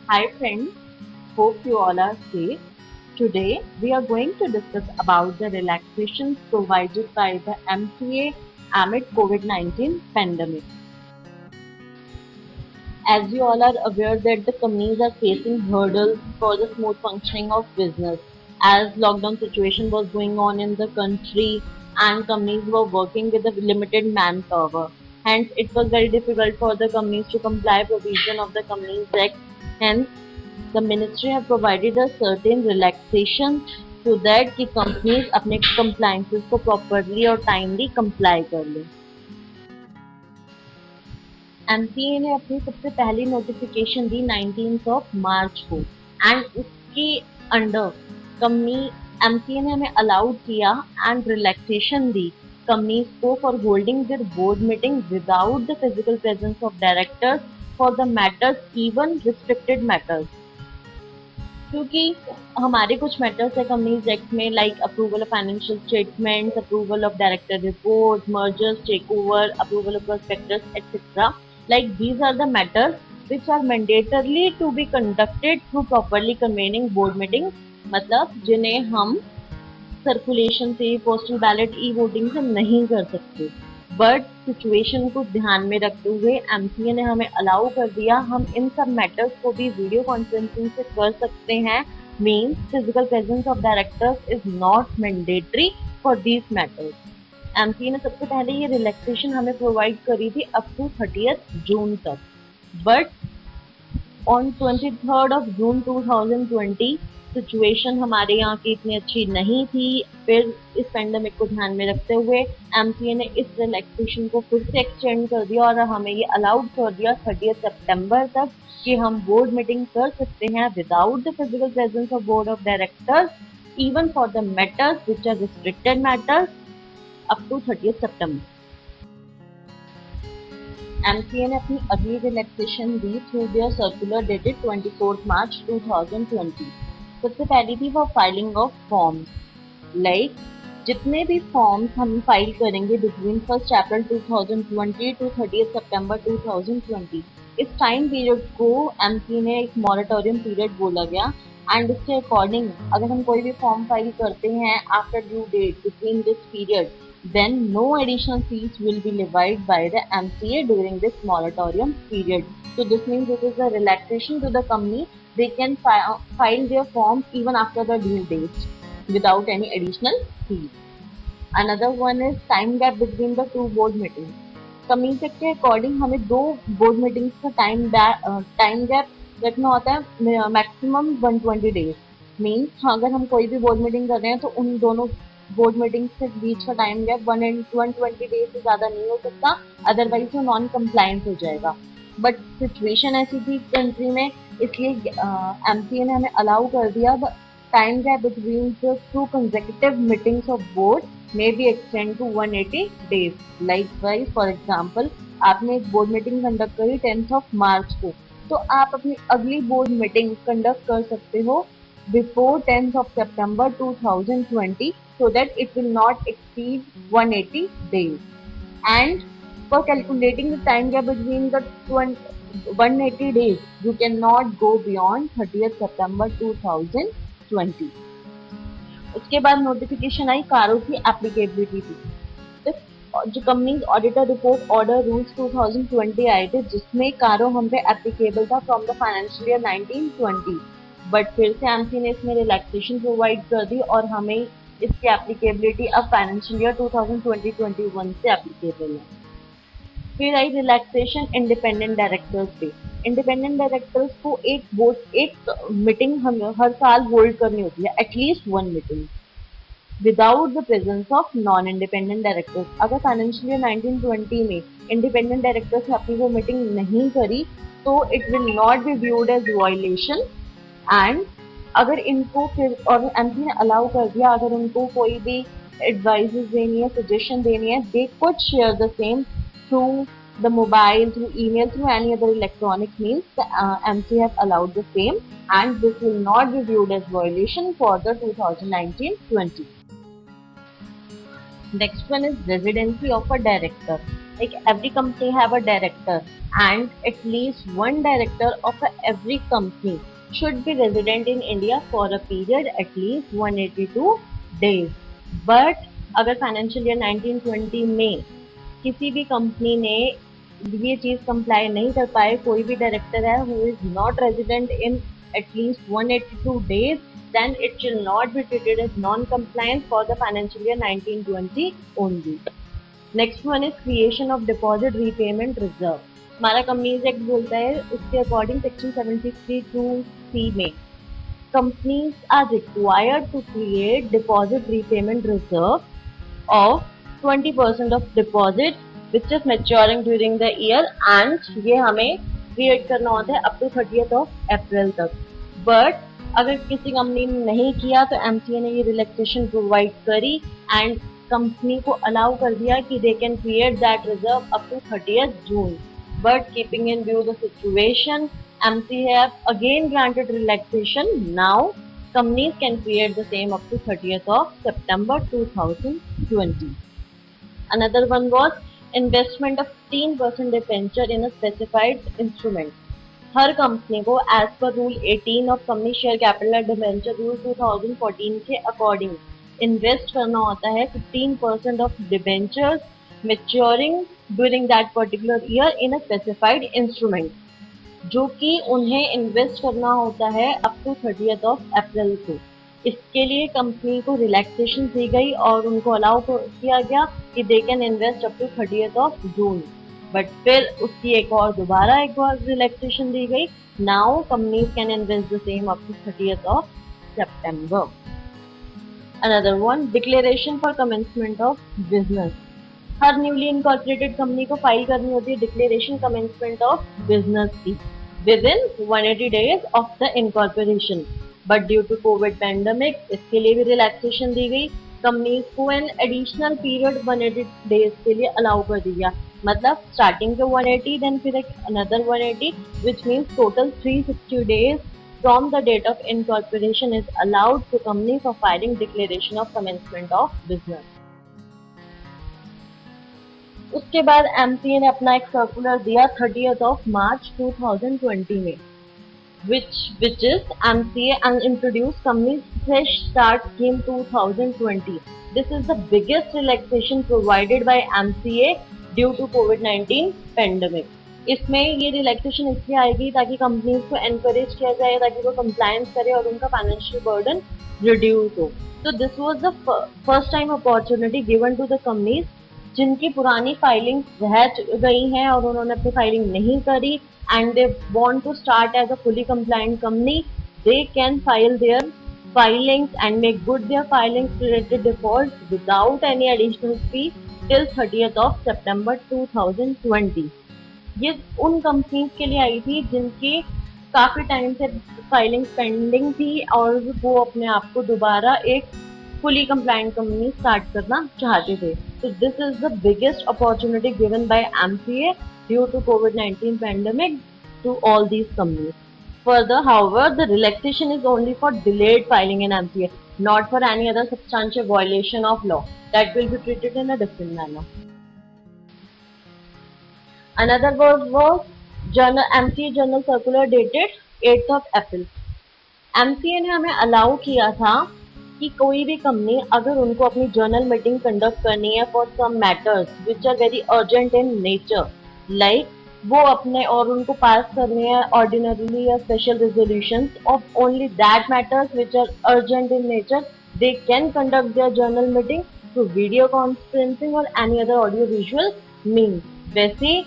Hi friends, hope you all are safe. Today we are going to discuss about the relaxations provided by the MCA amid COVID-19 pandemic. As you all are aware that the companies are facing hurdles for the smooth functioning of business as lockdown situation was going on in the country and companies were working with a limited manpower. Hence, it was very difficult for the companies to comply provision of the Companies Act. Hence, the ministry have provided a certain relaxation so that कि companies अपने compliances को properly और timely comply कर लें। MCA ने अपनी सबसे पहली notification the 19th of March को एंड उसके अंडर कंपनी एमसीए ने हमें अलाउड किया एंड रिलैक्सेशन दी कंपनीज को for holding their board meeting without the physical presence of directors for the matters even restricted matters क्योंकि हमारे कुछ मैटर्स है कंपनीज एक्ट में like approval of financial statements, approval of director report, mergers, takeover, approval of prospectus etcetera. Like these are the matters which are mandatorily to be conducted through properly convening board meetings. मतलब जिन्हें हम circulation से, postal ballot, e voting से नहीं कर सकते. But situation को ध्यान में रखते हुए एमसीए ने हमें अलाउ कर दिया हम इन सब मैटर्स को भी वीडियो कॉन्फ्रेंसिंग से कर सकते हैं. Means physical presence of directors is not mandatory for these matters. MCA ने सबसे पहले ये रिलैक्सेशन हमें प्रोवाइड करी थी अप टू 30th जून तक. But on 23rd of June 2020 situation हमारे यहाँ की इतनी अच्छी नहीं थी. फिर इस पेंडेमिक को ध्यान में रखते हुए एमसीए ने इस रिलैक्सेशन को फिर से एक्सटेंड कर दिया और हमें ये अलाउड कर दिया 30th सितंबर तक कि हम बोर्ड मीटिंग कर सकते हैं without the physical presence of board of directors even for the matters which are restricted matters up to 30th September. MCA ने अपनी अगली रिलैक्सेशन दी through their circular dated 24th March 2020. सबसे पहली थी वो फाइलिंग ऑफ फॉर्म्स. लाइक जितने भी फॉर्म्स हम फाइल करेंगे between 1st April 2020 to 30th September 2020 इस टाइम पीरियड को एमसीए ने एक मॉरेटोरियम पीरियड बोला गया एंड इसके अकॉर्डिंग अगर हम कोई भी फॉर्म फाइल करते हैं after due date between this period then no additional fees will be levied by the MCA during this moratorium period. So this means this is a relaxation to the company. They can file their forms even after the due date without any additional fees. Another one is time gap between the two board meetings. Company sect के according हमें दो board meetings का time gap रखना होता है maximum 120 days. Means अगर हम कोई भी बोर्ड मीटिंग कर रहे हैं तो उन दोनों बोर्ड मीटिंग के बीच का टाइम गैप 120 डेज से ज़्यादा नहीं हो सकता, अदरवाइज वो नॉन कंप्लायंट हो जाएगा. बट सिचुएशन ऐसी थी कंट्री में इसलिए एमसीए ने हमें अलाउ कर दिया time gap between the two consecutive meetings of board may be extend to 180 days. Likewise, for example, आपने एक बोर्ड मीटिंग कंडक्ट करी 10th of March को, तो आप अपनी अगली बोर्ड मीटिंग कंडक्ट कर सकते हो before 10th of September 2020 so that it will not exceed 180 days. And for calculating the time gap between the 180 days, you cannot go beyond 30th September 2020. उसके बाद नोटिफिकेशन आई कारो की एप्लीकेबिलिटी की. तो जो company auditor report order rules 2020 आए थे जिसमें कारो हम पे एप्लीकेबल था from the financial year 1920. But फिर से एमसी ने इसमें रिलैक्सेशन प्रोवाइड कर दी और हमें इसकी एप्लीकेबिलिटी अब फाइनेंशियल ईयर 2020-21 से एप्लीकेबल है. फिर आई रिलैक्सेशन इंडिपेंडेंट डायरेक्टर्स पे. इंडिपेंडेंट डायरेक्टर्स को एक मीटिंग हम हर साल होल्ड करनी होती है, at least one meeting without the presence of non independent directors. अगर फाइनेंशियल ईयर 1920 में इंडिपेंडेंट डायरेक्टर्स ने अपनी वो मीटिंग नहीं करी तो it will not be viewed as violation. And अगर इनको फिर और एमपी ने अलाउ कर दिया अगर उनको कोई भी एडवाइजेस देनी है, सजेशन देनी है, they could share the same through the mobile, through email, through any other electronic means. The MC has allowed the same and this will not be viewed as violation for the 2019-20. Next one is residency of a director. like every company have a director, and at least one director of every company should be resident in India for a period at least 182 days. But अगर financial year 1920 में किसी भी company ने ये चीज comply नहीं कर पाए, कोई भी डायरेक्टर है who is not resident in at least 182 days, then it shall not be treated as non-compliance for the financial year 1920 only. Next one is creation of deposit repayment reserve. हमारा कंपनीज एक्ट बोलता है, उसके according section 73(2)(c) में companies are required to create deposit repayment reserve of 20% of deposit which is maturing during the year, and ये हमें create करना होता है अप टू 30th अप्रैल तक। बट अगर किसी कंपनी ने नहीं किया तो एमसीए ने ये रिलैक्सेशन प्रोवाइड करी एंड कंपनी को अलाउ कर दिया कि they can create that reserve up to 30th June. But keeping in view the situation, MC have again granted relaxation. Now companies can create the same up to 30th of September 2020. Another one was investment of 15% debenture in a specified instrument. हर company को as per rule 18 of company share capital debenture rule 2014 के according invest करना होता है 15% of debentures maturing during that particular year in a specified instrument, जो कि उन्हें invest करना होता है अप टू 30th अप्रैल को। इसके लिए कंपनी को रिलैक्सेशन दी गई और उनको अलाउ किया गया कि they can invest up to 30th June। But फिर उसकी एक और रिलैक्सेशन दी गई। Now companies can invest the same up to 30th September. Another one, declaration for commencement of business. हर न्यूली इनकॉर्पोरेटेड कंपनी को फाइल करनी होती है डिक्लेरेशन कमेंसमेंट ऑफ बिजनेस की within 180 days of the incorporation. But due to COVID pandemic इसके लिए भी relaxation दी गई। कंपनीज को एन एडिशनल पीरियड 180 days के लिए अलाउ कर दिया, मतलब स्टार्टिंग के 180 देन फिर एक another 180 which means total 360 days from the date of incorporation is allowed to company for filing declaration of commencement of business. उसके बाद एमसीए ने अपना एक सर्कुलर दिया 30th March 2020 में, which is MCA and introduced companies fresh start scheme 2020. This is the biggest relaxation provided by MCA due to COVID-19 pandemic. इसमें ये relaxation इसलिए आएगी ताकि कंपनीज को एनकरेज किया जाए ताकि वो कंप्लायंस करे और उनका फाइनेंशियल बर्डन रिड्यूस हो। तो this was the first time opportunity given to the companies जिनकी पुरानी फाइलिंग रह गई हैं और उन्होंने अपनी फाइलिंग नहीं करी and they want to start as a fully compliant company, they can file their filings and make good their filings related defaults without any additional fee till 30th September 2020. ये उन कंपनीज के लिए आई थी जिनकी काफी time से filing pending थी और वो अपने आप को दोबारा एक फुली कंप्लायंट कंपनी स्टार्ट करना चाहते थे। So this is the biggest opportunity given by MCA due to COVID-19 pandemic to all these companies. Further, however, the relaxation is only for delayed filing in MCA, not for any other substantial violation of law. That will be treated in a different manner. Another was MCA Journal Circular dated 8th April. MCA ने हमें allow किया था कि कोई भी company अगर उनको अपनी जर्नल मीटिंग कंडक्ट करनी है for some matters which are very urgent in nature, like वो अपने और उनको पास करने हैं ऑर्डिनरीली या special resolutions of only that matters which are urgent in nature, they can conduct their general meeting through video conferencing और any other audio visual means. वैसे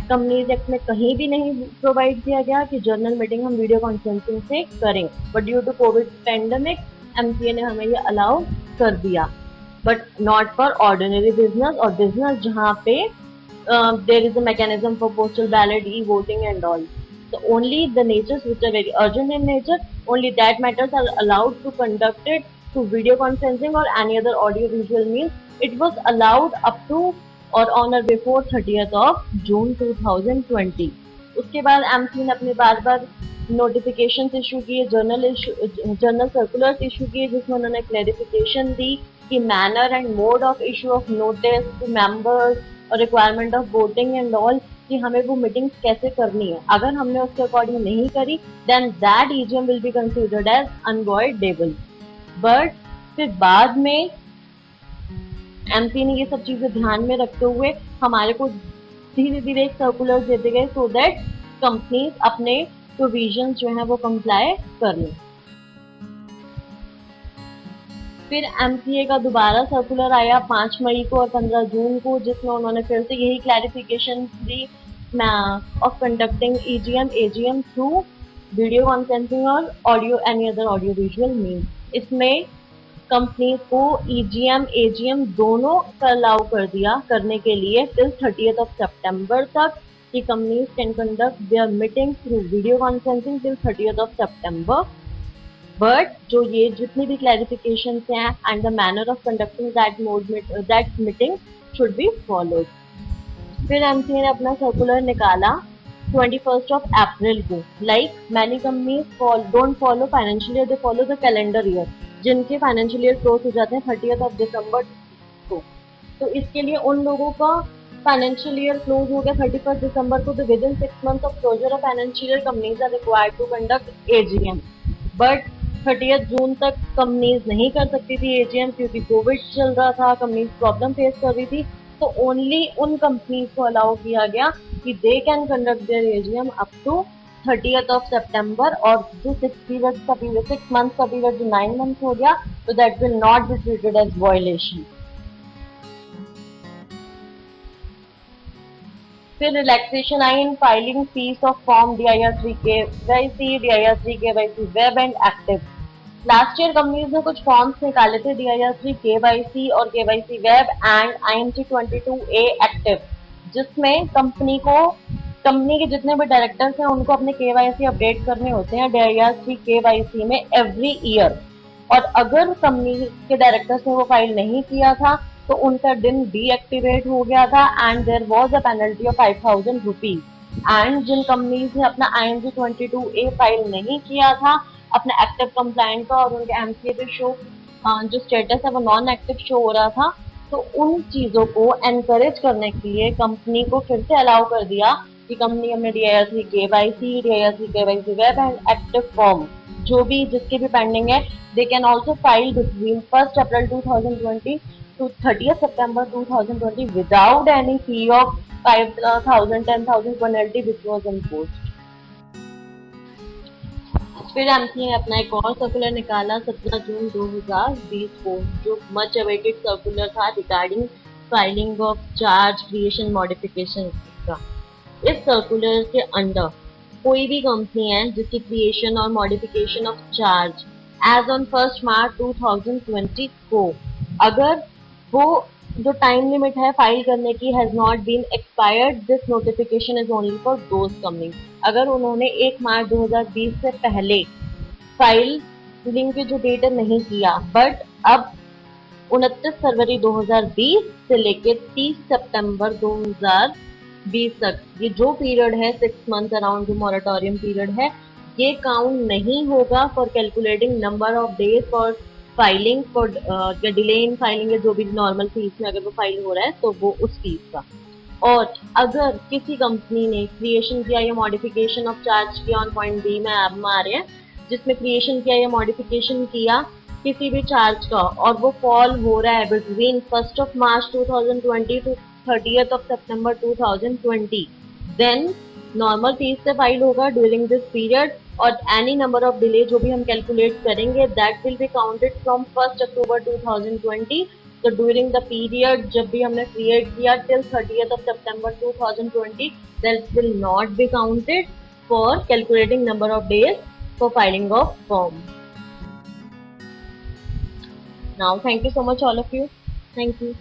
कंपनीज एक्ट में कहीं भी नहीं प्रोवाइड किया गया कि जर्नल मीटिंग हम वीडियो कॉन्फ्रेंसिंग से करें, but due to COVID pandemic MCA ने हमें ये अलाउ कर दिया, but not for ordinary business और बिजनेस जहाँ पे there is a mechanism for postal ballot, e-voting and all. So only the natures which are very urgent in nature, only that matters are allowed to conduct it through video conferencing or any other audio visual means. It was allowed up to or on or before 30th June 2020. उसके बाद MC ने अपने बार notification issue किए, general circulars issue किए जिसमें उन्होंने clarification दी कि manner and mode of issue of notice to members और requirement of voting and all कि हमें वो मीटिंग्स कैसे करनी है। अगर हमने उसके अकॉर्डिंग नहीं करी then that EGM will be considered as unavoidable. But फिर बाद में एमपी ने ये सब चीजें ध्यान में रखते हुए हमारे को धीरे धीरे एक सर्कुलर देते गए सो दैट कंपनीज अपने प्रोविजन जो है वो कंप्लाई कर लें। फिर एमसीए का दोबारा सर्कुलर आया 5 मई को और 15 जून को, जिसमें उन्होंने फिर से यही क्लैरिफिकेशन दी of conducting EGM AGM through video conferencing और audio any other audio visual means. इसमें कंपनीज को ईजीएम एजीएम दोनों का अलाउ कर दिया करने के लिए टिल 30th of September तक कि companies can conduct their meeting through video conferencing till 30th of September। But जो ये जितनी भी क्लैरिफिकेशन हैं and the manner of conducting that meeting should be followed. फिर एमसीए ने अपना सर्कुलर निकाला 21st of April को। Many companies don't follow financial year, they follow the calendar year, जिनके फाइनेंशियल ईयर क्लोज हो जाते हैं 30th of December को। तो इसके लिए उन लोगों का फाइनेंशियल ईयर क्लोज हो गया 31st December को, तो within 6 months of closure of financial year companies are required to conduct AGM. But 30th June तक कंपनीज नहीं कर सकती थी एजीएम क्योंकि कोविड चल रहा था, कंपनीज प्रॉब्लम फेस कर रही थी। तो ओनली उन कंपनीज को अलाउ किया गया कि they can conduct their AGM up to 30th of September, और जो 6 months का पीरियड जो 9 months हो गया, तो that will not be treated as violation. फिर रिलैक्सेशन आई in filing fees of form DIR3 KYC, DIR3 KYC web and active. Last year companies ने कुछ फॉर्म्स निकाले थे DIR3 KYC और KYC web and IMC22A active, जिसमें company के जितने भी डायरेक्टर्स हैं उनको अपने KYC अपडेट करने होते हैं DIR3 KYC में एवरी ईयर। और अगर कंपनी के डायरेक्टर्स ने वो फाइल नहीं किया था तो उनका दिन डीएक्टिवेट हो गया था and there was a penalty of 5000 rupees. And जिन कंपनीज ने अपना IMC22A फाइल नहीं किया था अपने एक्टिव कंप्लायंट का और उनके एमसीए पे शो जो स्टेटस है वो नॉन एक्टिव शो हो रहा था, तो उन चीजों को एनकरेज करने के लिए कंपनी को फिर से अलाउ कर दिया कि कंपनी अपने DIR3 KYC, DIR3 KYC web and active form जो भी जिसके भी पेंडिंग है, they can also file between 1st April 2020 to 30th September 2020 without any fee of 5,000, 10,000 penalty which was imposed। फिर एमसीए ने अपना एक और सर्कुलर निकाला 17 जून 2020 को, जो मच अवेटेड सर्कुलर था regarding filing of charge creation modification का। इस सर्कुलर के अंडर कोई भी कंपनी है जिसकी क्रिएशन और modification of charge as on 1st March 2020 को, अगर वो जो टाइम लिमिट है फाइल करने की has not been expired, this notification is only for those company. अगर उन्होंने 1 मार्च 2020 से पहले फाइलिंग की जो डेट नहीं किया, बट अब 29 फरवरी 2020 से लेके 30 सितंबर 2020 तक ये जो पीरियड है 6 मंथ अराउंड जो मॉरेटोरियम पीरियड है, ये काउंट नहीं होगा for calculating number of days for filing for delay in filing है जो भी नॉर्मल फीस में अगर वो फाइल हो रहा है तो वो उस फीस का। और अगर किसी कंपनी ने क्रिएशन किया या मॉडिफिकेशन ऑफ चार्ज किया ऑन पॉइंट बी में अब आ रहे हैं, जिसमें क्रिएशन किया या मॉडिफिकेशन किया किसी भी चार्ज का और वो फॉल हो रहा है between 1st March 2020 to 30th September 2020, then normal fees से फाइल होगा ड्यूरिंग दिस पीरियड, और एनी नंबर ऑफ डिले जो भी हम कैलकुलेट करेंगे that will be counted from 1st October 2020। तो ड्यूरिंग द पीरियड जब भी हमने क्रिएट किया till 30th September 2020, that will not be counted for calculating number of days for filing of form. Now, thank you so much all of you. Thank you.